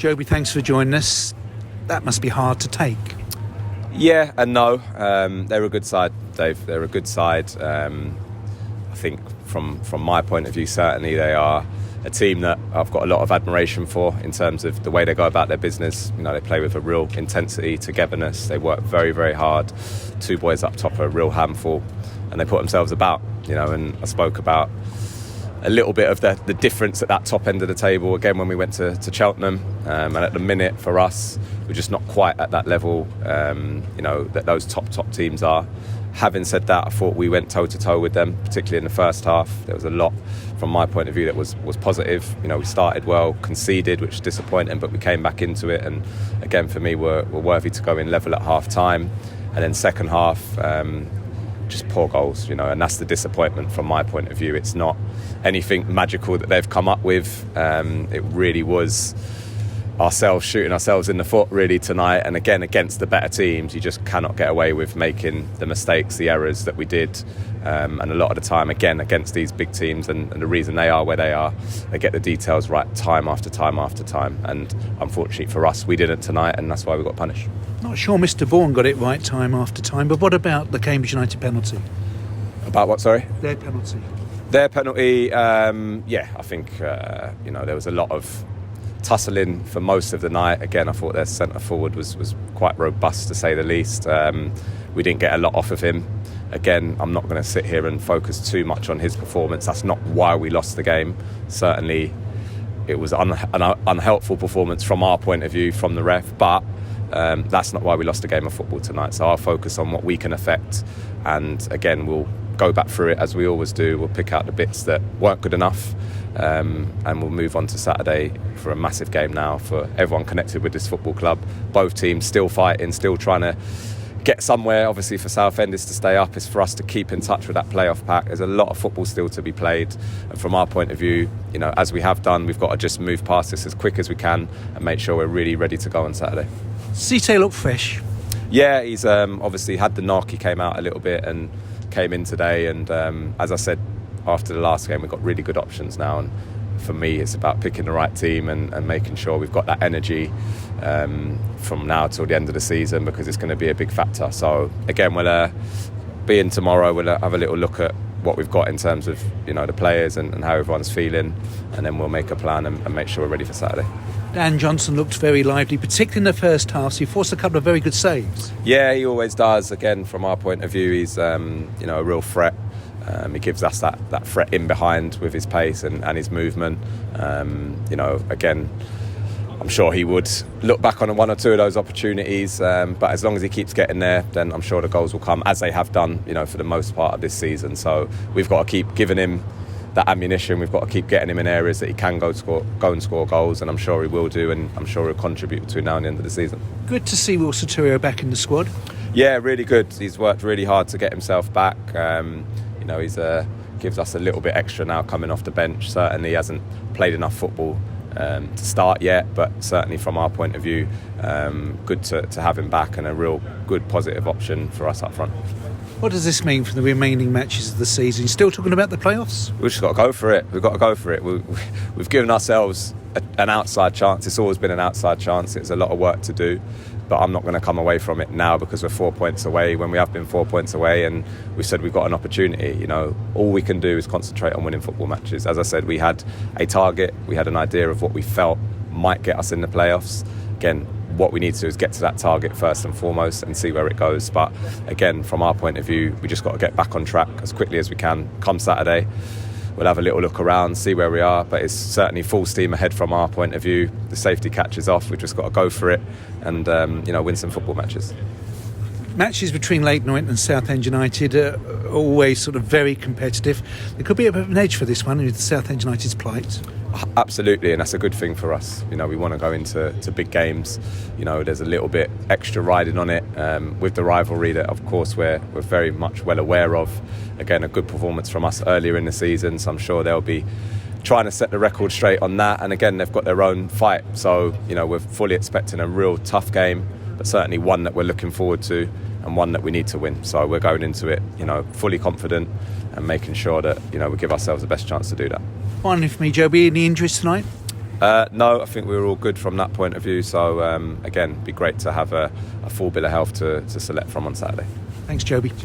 Jobi, thanks for joining us. That must be hard to take. Yeah and no. They're a good side, Dave. They're a good side. I think from my point of view, certainly they are a team that I've got a lot of admiration for in terms of the way they go about their business. You know, they play with a real intensity, togetherness. They work very, very hard. Two boys up top are a real handful, and they put themselves about. You know, and I spoke about a little bit of the difference at that top end of the table again when we went to Cheltenham, and at the minute for us we're just not quite at that level that those top teams are. Having said that, I thought we went toe to toe with them, particularly in the first half. There was a lot from my point of view that was positive. You know, we started well, conceded, which is disappointing, but we came back into it, and again for me we're worthy to go in level at half time. And then second half, just poor goals, and that's the disappointment from my point of view. It's not anything magical that they've come up with. It really was ourselves shooting ourselves in the foot really tonight, and again against the better teams you just cannot get away with making the mistakes, the errors that we did, and a lot of the time again against these big teams and the reason they are where they are, they get the details right time after time after time, and unfortunately for us we didn't tonight, and that's why we got punished. Not sure Mr. Bourne got it right time after time, but what about the Cambridge United penalty? About what, sorry? Their penalty. I think there was a lot of tussling for most of the night. Again, I thought their centre forward was quite robust to say the least. We didn't get a lot off of him. Again, I'm not going to sit here and focus too much on his performance. That's not why we lost the game. Certainly it was an unhelpful performance from our point of view, from the ref, but that's not why we lost a game of football tonight. So I'll focus on what we can affect, and again we'll go back through it as we always do. We'll pick out the bits that weren't good enough, and we'll move on to Saturday for a massive game now for everyone connected with this football club. Both teams still fighting, still trying to get somewhere. Obviously for Southend is to stay up, it's for us to keep in touch with that playoff pack. There's a lot of football still to be played, and from our point of view, as we have done, we've got to just move past this as quick as we can and make sure we're really ready to go on Saturday. Cite look fresh. Yeah, he's obviously had the knock. He came out a little bit and came in today, and as I said after the last game, we've got really good options now, and for me it's about picking the right team and making sure we've got that energy from now till the end of the season, because it's going to be a big factor. So again, we'll be in tomorrow, we'll have a little look at what we've got in terms of the players and how everyone's feeling, and then we'll make a plan and make sure we're ready for Saturday. Dan Johnson looked very lively, particularly in the first half, so he forced a couple of very good saves. Yeah, he always does. Again, from our point of view, he's a real threat. He gives us that threat in behind with his pace and his movement. Again, I'm sure he would look back on one or two of those opportunities, but as long as he keeps getting there, then I'm sure the goals will come, as they have done for the most part of this season. So we've got to keep giving him that ammunition. We've got to keep getting him in areas that he can go and score goals, and I'm sure he will do, and I'm sure he'll contribute between now and the end of the season. Good to see Will Soturio back in the squad. Yeah, really good. He's worked really hard to get himself back. He's gives us a little bit extra now coming off the bench. Certainly he hasn't played enough football to start yet, but certainly from our point of view, good to have him back, and a real good positive option for us up front. What does this mean for the remaining matches of the season? You're still talking about the playoffs? We've just got to go for it. We've got to go for it. We've given ourselves an outside chance. It's always been an outside chance. It's a lot of work to do, but I'm not going to come away from it now because we're 4 points away, when we have been 4 points away, and we said we've got an opportunity. All we can do is concentrate on winning football matches. As I said, we had a target. We had an idea of what we felt might get us in the playoffs. Again, what we need to do is get to that target first and foremost and see where it goes. But again, from our point of view, we just got to get back on track as quickly as we can. Come Saturday, we'll have a little look around, see where we are, but it's certainly full steam ahead from our point of view. The safety catch is off. We've just got to go for it and win some football matches. Matches between Leyton Orient and Southend United are always sort of very competitive. There could be a bit of an edge for this one with Southend United's plight. Absolutely, and that's a good thing for us. We want to go into big games. There's a little bit extra riding on it with the rivalry that, of course, we're very much well aware of. Again, a good performance from us earlier in the season, so I'm sure they'll be trying to set the record straight on that. And again, they've got their own fight, so we're fully expecting a real tough game, but certainly one that we're looking forward to and one that we need to win. So we're going into it, fully confident and making sure that we give ourselves the best chance to do that. Finally for me, Jobi, any injuries tonight? No, I think we were all good from that point of view. So again, it'd be great to have a full bill of health to select from on Saturday. Thanks, Jobi.